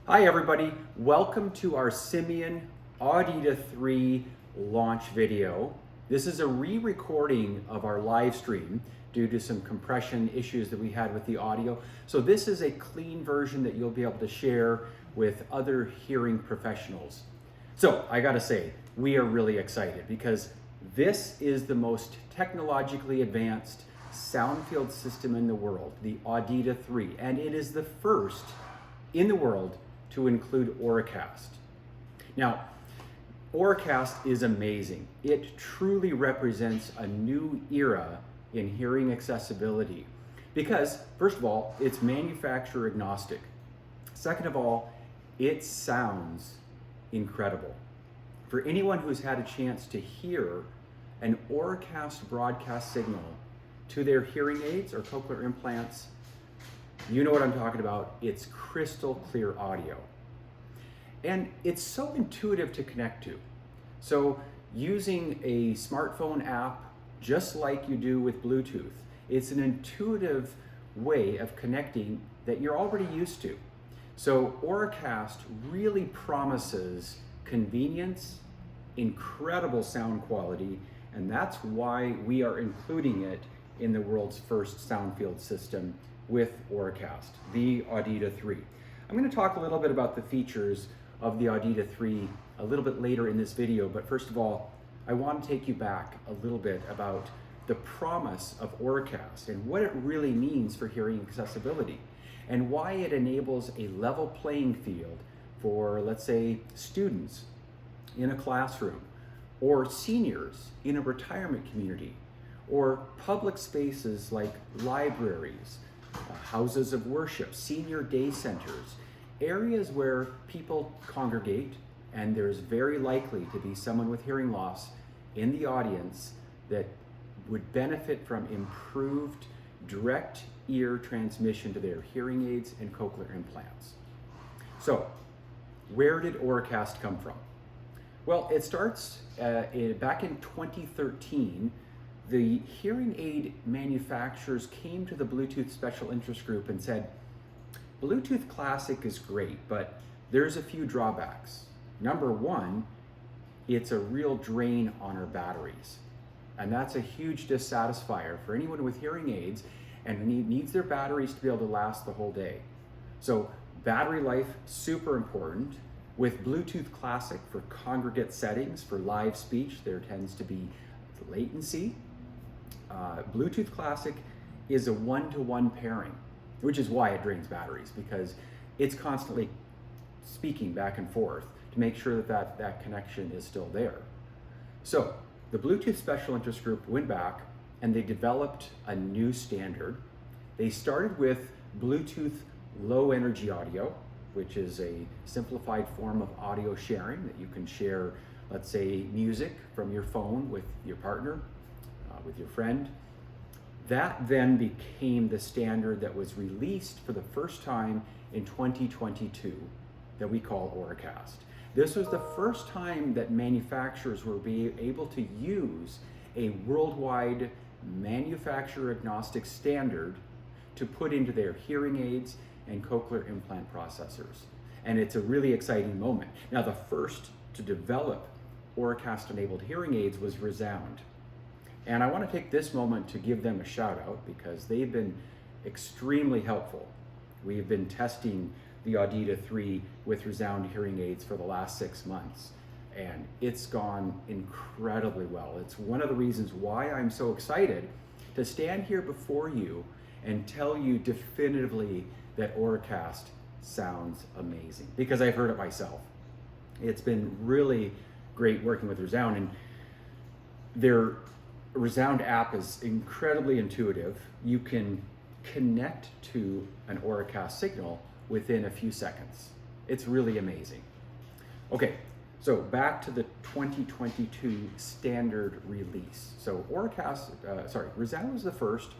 Hi everybody, welcome to our Simian Audita III launch video. This is a re-recording of our live stream due to some compression issues that we had with the audio. So this is a clean version that you'll be able to share with other hearing professionals. So I gotta say, we are really excited because this is the most technologically advanced soundfield system in the world, the Audita III, and it is the first in the world to include Auracast. Now, Auracast is amazing. It truly represents a new era in hearing accessibility because, first of all, it's manufacturer agnostic. Second of all, it sounds incredible. For anyone who's had a chance to hear an Auracast broadcast signal to their hearing aids or cochlear implants, you know what I'm talking about. It's crystal clear audio. And it's so intuitive to connect to. So using a smartphone app, just like you do with Bluetooth, it's an intuitive way of connecting that you're already used to. So Auracast really promises convenience, incredible sound quality, and that's why we are including it in the world's first soundfield system with Auracast, the Audita III. I'm going to talk a little bit about the features of the Audita III a little bit later in this video, but first of all, I want to take you back a little bit about the promise of Auracast and what it really means for hearing accessibility and why it enables a level playing field for, let's say, students in a classroom or seniors in a retirement community or public spaces like libraries, houses of worship, senior day centers, areas where people congregate, and there's very likely to be someone with hearing loss in the audience that would benefit from improved direct ear transmission to their hearing aids and cochlear implants. So, where did Auracast come from? Well, it starts back in 2013. The hearing aid manufacturers came to the Bluetooth Special Interest Group and said, Bluetooth Classic is great, but there's a few drawbacks. Number one, it's a real drain on our batteries. And that's a huge dissatisfier for anyone with hearing aids and needs their batteries to be able to last the whole day. So battery life, super important. With Bluetooth Classic for congregate settings, for live speech, there tends to be latency. Bluetooth Classic is a one-to-one pairing, which is why it drains batteries, because it's constantly speaking back and forth to make sure that connection is still there. So the Bluetooth Special Interest Group went back and they developed a new standard. They started with Bluetooth Low Energy Audio, which is a simplified form of audio sharing that you can share, let's say, music from your phone with your partner, with your friend. That then became the standard that was released for the first time in 2022 that we call Auracast. This was the first time that manufacturers were able to use a worldwide manufacturer agnostic standard to put into their hearing aids and cochlear implant processors. And it's a really exciting moment. Now, the first to develop Auracast-enabled hearing aids was Resound. And I want to take this moment to give them a shout out because they've been extremely helpful. We've been testing the Audita III with Resound hearing aids for the last 6 months, and it's gone incredibly well. It's one of the reasons why I'm so excited to stand here before you and tell you definitively that Auracast sounds amazing, because I've heard it myself. It's been really great working with Resound, and their Resound app is incredibly intuitive. You can connect to an Auracast signal within a few seconds. It's really amazing. Okay, so back to the 2022 standard release. So Resound was the first,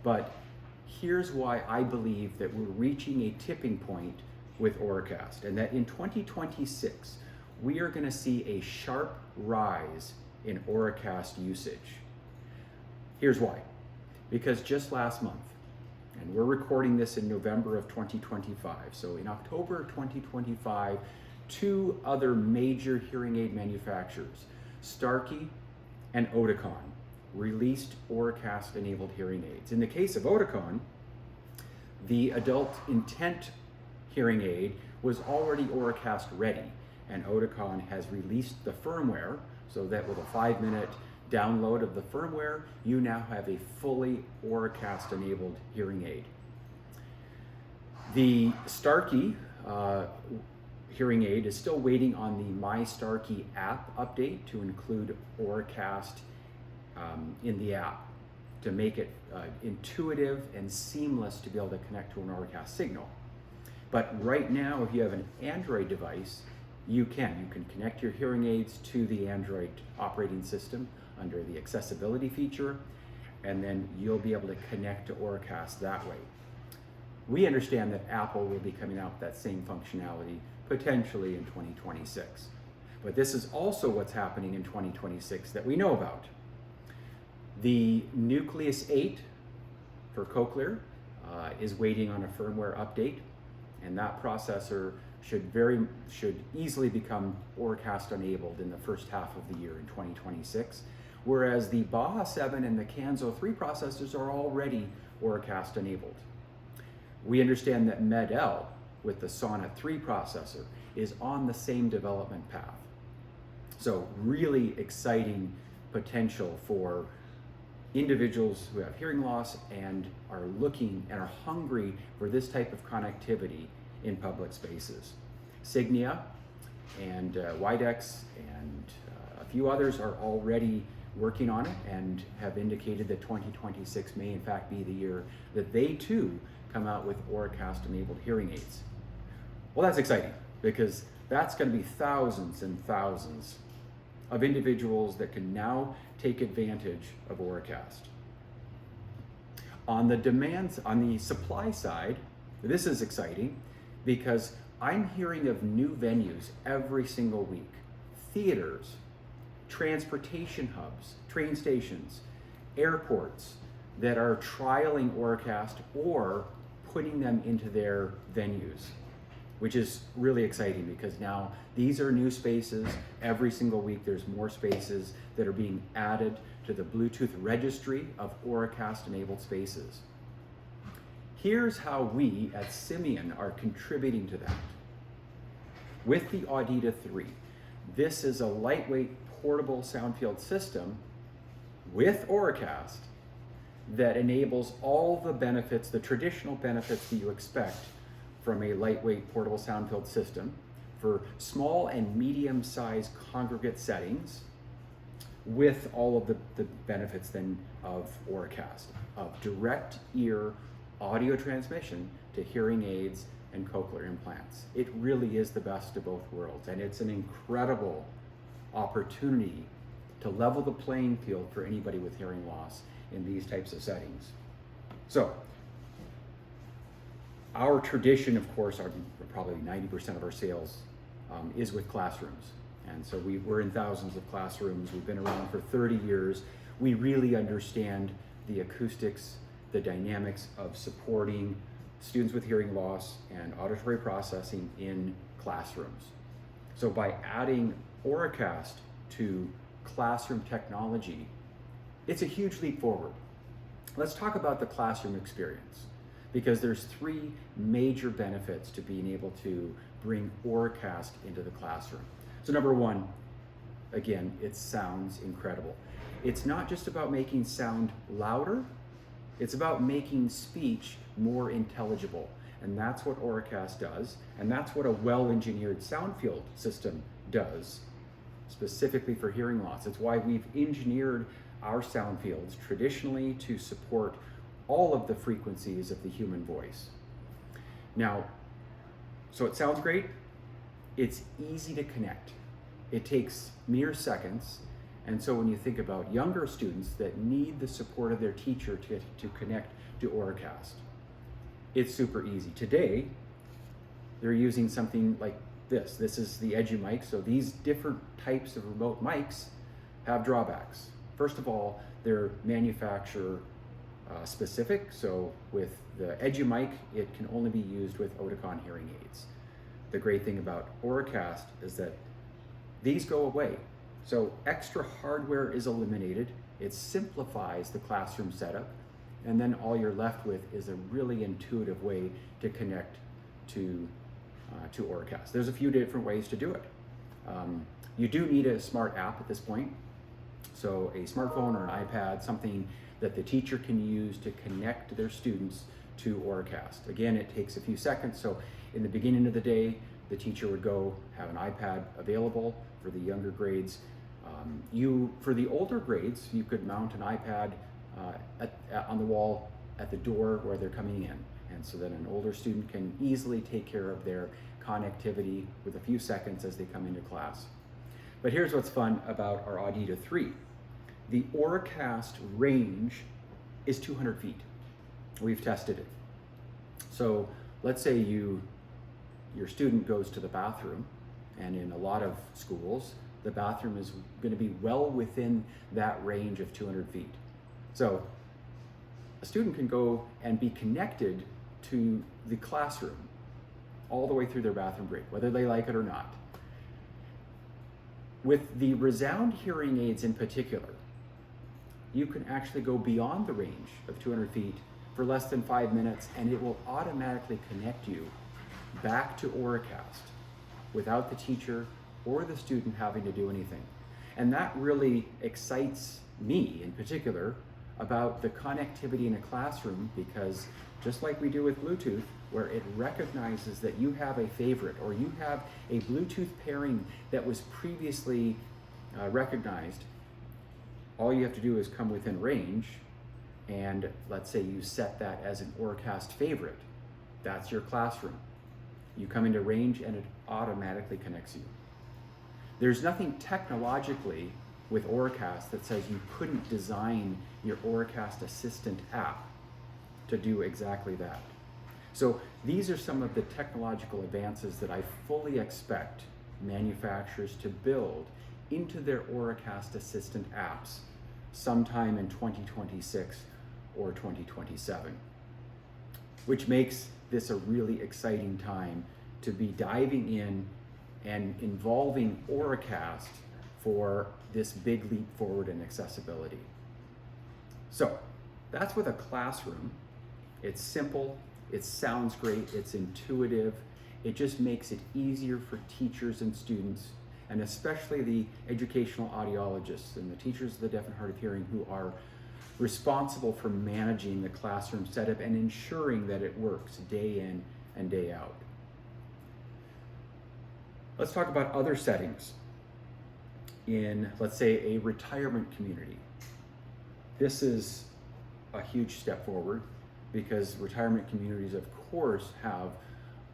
but here's why I believe that we're reaching a tipping point with Auracast, and that in 2026, we are gonna see a sharp rise in Auracast usage. Here's why. Because just last month, And we're recording this in November of 2025. So in October of 2025, two other major hearing aid manufacturers, Starkey and Audicon, released Auracast-enabled hearing aids. In the case of Audicon, the adult intent hearing aid was already Auracast ready, and Audicon has released the firmware so that with a 5-minute download of the firmware, you now have a fully Auracast-enabled hearing aid. The Starkey hearing aid is still waiting on the My Starkey app update to include Auracast in the app to make it intuitive and seamless to be able to connect to an Auracast signal. But right now, if you have an Android device, you can connect your hearing aids to the Android operating system under the accessibility feature, and then you'll be able to connect to Auracast that way. We understand that Apple will be coming out with that same functionality potentially in 2026. But this is also what's happening in 2026 that we know about. The Nucleus 8 for Cochlear is waiting on a firmware update, and that processor should easily become Auracast-enabled in the first half of the year in 2026, whereas the Baja 7 and the Kanso 3 processors are already Auracast-enabled. We understand that MED-L with the Sonnet 3 processor is on the same development path. So really exciting potential for individuals who have hearing loss and are looking and are hungry for this type of connectivity in public spaces. Signia and Widex and a few others are already working on it and have indicated that 2026 may in fact be the year that they too come out with Auracast-enabled hearing aids. Well, that's exciting because that's going to be thousands and thousands of individuals that can now take advantage of Auracast. On the supply side, this is exciting because I'm hearing of new venues every single week. Theaters, transportation hubs, train stations, airports that are trialing Auracast or putting them into their venues, which is really exciting because now these are new spaces. Every single week there's more spaces that are being added to the Bluetooth registry of Auracast-enabled spaces. Here's how we at Simian are contributing to that. With the Audita III, this is a lightweight portable soundfield system with Auracast that enables all the benefits, the traditional benefits that you expect from a lightweight portable soundfield system for small and medium-sized congregate settings, with all of the benefits then of Auracast, of direct ear audio transmission to hearing aids and cochlear implants. It really is the best of both worlds, and it's an incredible opportunity to level the playing field for anybody with hearing loss in these types of settings. So, our tradition, of course, probably 90% of our sales is with classrooms. And so we're in thousands of classrooms. We've been around for 30 years. We really understand the acoustics, the dynamics of supporting students with hearing loss and auditory processing in classrooms. So by adding Auracast to classroom technology, it's a huge leap forward. Let's talk about the classroom experience, because there's three major benefits to being able to bring Auracast into the classroom. So number one, again, it sounds incredible. It's not just about making sound louder, it's about making speech more intelligible. And that's what Auracast does, and that's what a well-engineered soundfield system does, specifically for hearing loss. It's why we've engineered our soundfields traditionally to support all of the frequencies of the human voice. Now, so it sounds great, it's easy to connect. It takes mere seconds, and so when you think about younger students that need the support of their teacher to connect to Auracast, it's super easy. Today, they're using something like this. This is the Edu mic, so these different types of remote mics have drawbacks. First of all, they're manufacturer specific. So with the EduMic, it can only be used with Audicon hearing aids. The great thing about Auracast is that these go away. So extra hardware is eliminated. It simplifies the classroom setup. And then all you're left with is a really intuitive way to connect to Auracast. There's a few different ways to do it. You do need a smart app at this point. So a smartphone or an iPad, something that the teacher can use to connect their students to Auracast. Again, it takes a few seconds. So in the beginning of the day, the teacher would go have an iPad available for the younger grades. For the older grades, you could mount an iPad on the wall at the door where they're coming in. And so that an older student can easily take care of their connectivity with a few seconds as they come into class. But here's what's fun about our Audita III. The Auracast range is 200 feet. We've tested it. So let's say your student goes to the bathroom, and in a lot of schools, the bathroom is going to be well within that range of 200 feet. So a student can go and be connected to the classroom all the way through their bathroom break, whether they like it or not. With the resound hearing aids in particular, you can actually go beyond the range of 200 feet for less than 5 minutes, and it will automatically connect you back to Auracast without the teacher or the student having to do anything. And that really excites me in particular about the connectivity in a classroom, because just like we do with Bluetooth, where it recognizes that you have a favorite or you have a Bluetooth pairing that was previously recognized, all you have to do is come within range, and let's say you set that as an Auracast favorite. That's your classroom. You come into range and it automatically connects you. There's nothing technologically with Auracast that says you couldn't design your Auracast Assistant app to do exactly that. So these are some of the technological advances that I fully expect manufacturers to build into their Auracast Assistant apps sometime in 2026 or 2027, which makes this a really exciting time to be diving in and involving Auracast for this big leap forward in accessibility. So that's with a classroom. It's simple, it sounds great, it's intuitive, it just makes it easier for teachers and students, and especially the educational audiologists and the teachers of the deaf and hard of hearing who are responsible for managing the classroom setup and ensuring that it works day in and day out. Let's talk about other settings in, let's say, a retirement community. This is a huge step forward because retirement communities, of course, have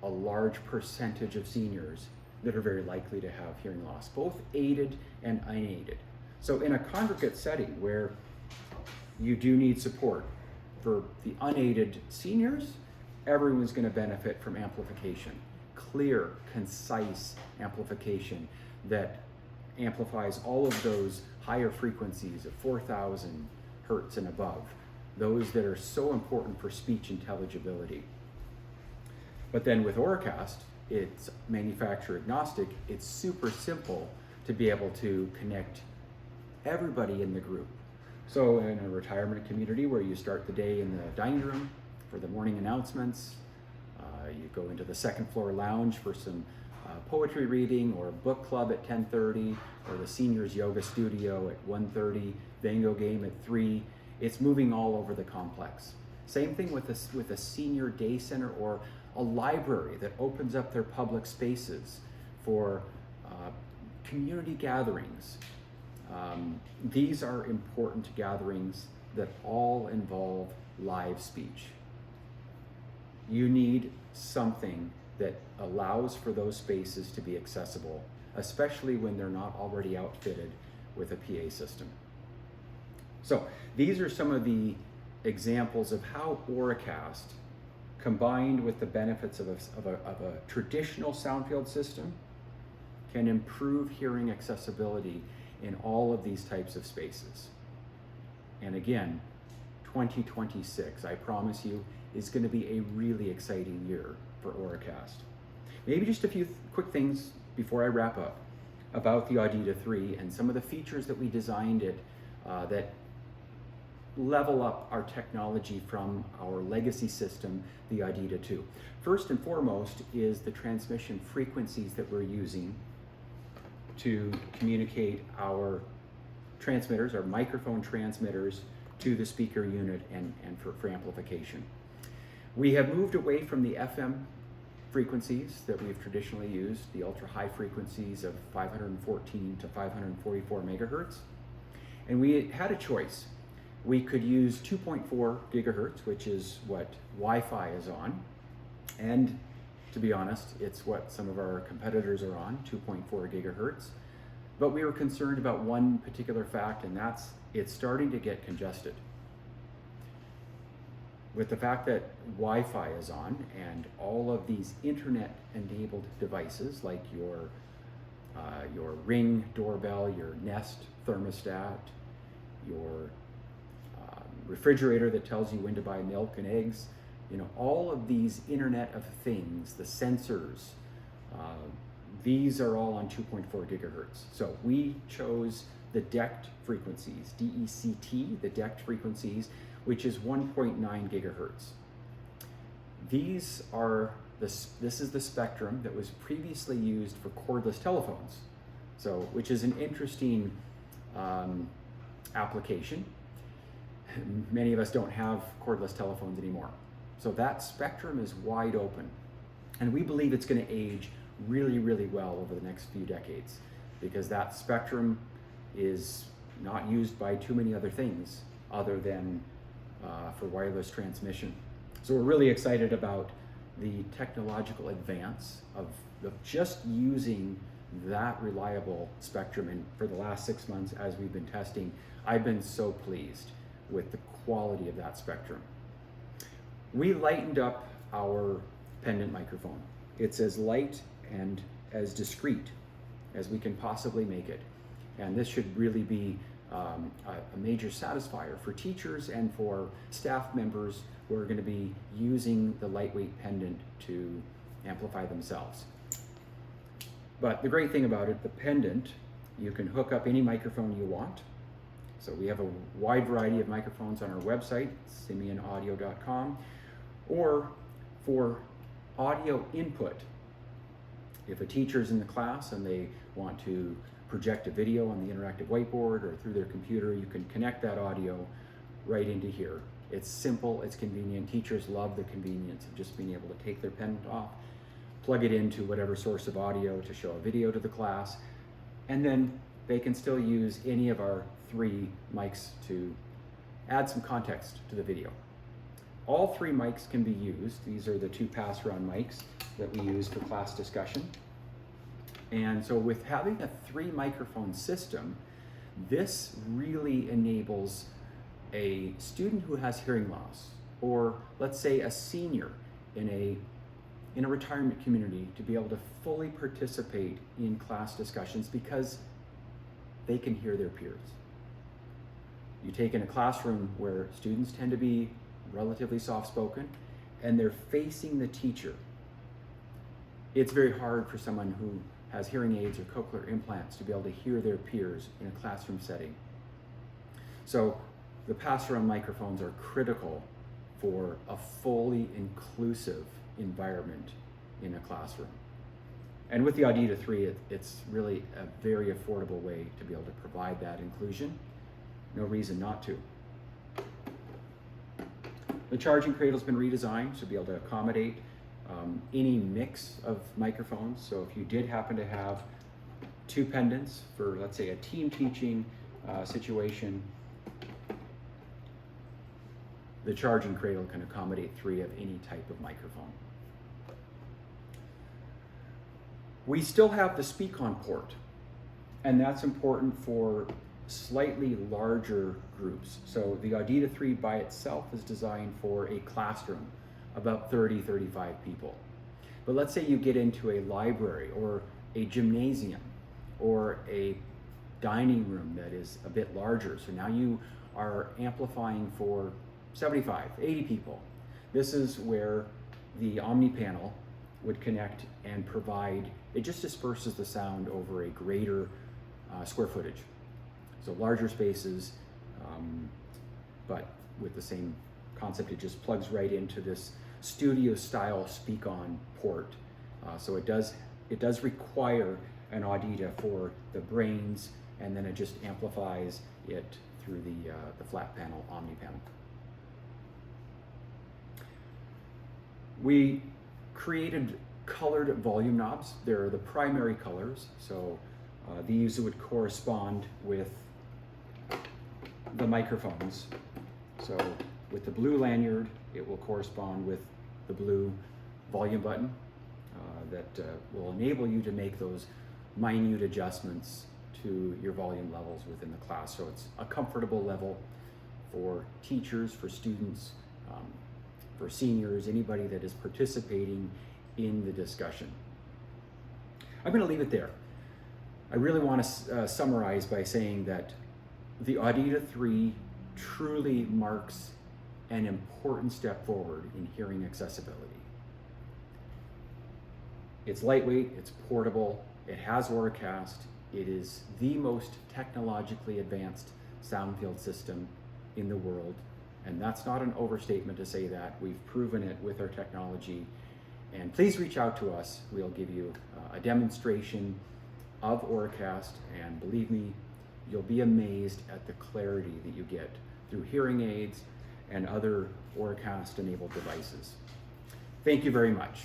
a large percentage of seniors that are very likely to have hearing loss, both aided and unaided. So in a congregate setting where you do need support for the unaided seniors, everyone's going to benefit from amplification. Clear, concise amplification that amplifies all of those higher frequencies of 4,000 hertz and above, those that are so important for speech intelligibility. But then with Auracast, it's manufacturer agnostic. It's super simple to be able to connect everybody in the group. So in a retirement community where you start the day in the dining room for the morning announcements, you go into the second floor lounge for some poetry reading or book club at 10:30, or the seniors yoga studio at 1:30, bingo game at 3. It's moving all over the complex. Same thing with a senior day center or a library that opens up their public spaces for community gatherings. These are important gatherings that all involve live speech. You need something that allows for those spaces to be accessible, especially when they're not already outfitted with a PA system. So these are some of the examples of how Auracast, combined with the benefits of a traditional soundfield system, can improve hearing accessibility in all of these types of spaces. And again, 2026, I promise you, is going to be a really exciting year for Auracast. Maybe just a few quick things before I wrap up about the Audita III and some of the features that we designed it that level up our technology from our legacy system, the Audita II. First and foremost is the transmission frequencies that we're using to communicate our transmitters, our microphone transmitters, to the speaker unit and for amplification. We have moved away from the FM frequencies that we've traditionally used, the ultra high frequencies of 514 to 544 megahertz. And we had a choice. We could use 2.4 gigahertz, which is what Wi-Fi is on. And to be honest, it's what some of our competitors are on, 2.4 gigahertz. But we were concerned about one particular fact, and that's it's starting to get congested. With the fact that Wi-Fi is on and all of these internet-enabled devices like your Ring doorbell, your Nest thermostat, your refrigerator that tells you when to buy milk and eggs, all of these Internet of Things, the sensors, these are all on 2.4 gigahertz. So we chose the DECT frequencies, D-E-C-T, the DECT frequencies, which is 1.9 gigahertz. This is the spectrum that was previously used for cordless telephones, which is an interesting application. Many of us don't have cordless telephones anymore. So that spectrum is wide open. And we believe it's going to age really, really well over the next few decades because that spectrum is not used by too many other things other than for wireless transmission. So we're really excited about the technological advance of just using that reliable spectrum. And for the last 6 months, as we've been testing, I've been so pleased with the quality of that spectrum. We lightened up our pendant microphone. It's as light and as discreet as we can possibly make it. And this should really be a major satisfier for teachers and for staff members who are going to be using the lightweight pendant to amplify themselves. But the great thing about it, the pendant, you can hook up any microphone you want. So we have a wide variety of microphones on our website, simianaudio.com, or for audio input. If a teacher's in the class and they want to project a video on the interactive whiteboard or through their computer, you can connect that audio right into here. It's simple, it's convenient. Teachers love the convenience of just being able to take their pendant off, plug it into whatever source of audio to show a video to the class, and then they can still use any of our 3 mics to add some context to the video. All 3 mics can be used. These are the 2 pass-around mics that we use for class discussion. And so with having a 3 microphone system, this really enables a student who has hearing loss, or let's say a senior in a retirement community, to be able to fully participate in class discussions because they can hear their peers. You take in a classroom where students tend to be relatively soft-spoken and they're facing the teacher. It's very hard for someone who has hearing aids or cochlear implants to be able to hear their peers in a classroom setting. So the pass-around microphones are critical for a fully inclusive environment in a classroom. And with the Audita III, it's really a very affordable way to be able to provide that inclusion. No reason not to. The charging cradle's been redesigned to be able to accommodate any mix of microphones. So if you did happen to have 2 pendants for, let's say, a team teaching situation, the charging cradle can accommodate 3 of any type of microphone. We still have the speak-on port, and that's important for slightly larger groups. So the Audita III by itself is designed for a classroom, about 30, 35 people. But let's say you get into a library or a gymnasium or a dining room that is a bit larger. So now you are amplifying for 75, 80 people. This is where the Omni panel would connect and provide, it just disperses the sound over a greater square footage. So larger spaces, but with the same concept, it just plugs right into this studio style speak on port. So it does require an Audita for the brains, and then it just amplifies it through the flat panel, Omni panel. We created colored volume knobs. They're the primary colors, so these would correspond with the microphones. So with the blue lanyard, it will correspond with the blue volume button that will enable you to make those minute adjustments to your volume levels within the class. So it's a comfortable level for teachers, for students, for seniors, anybody that is participating in the discussion. I'm going to leave it there. I really want to summarize by saying that the Audita III truly marks an important step forward in hearing accessibility. It's lightweight, it's portable, it has Auracast, it is the most technologically advanced soundfield system in the world, and that's not an overstatement to say that. We've proven it with our technology, and please reach out to us. We'll give you a demonstration of Auracast, and believe me, you'll be amazed at the clarity that you get through hearing aids and other Auracast-enabled devices. Thank you very much.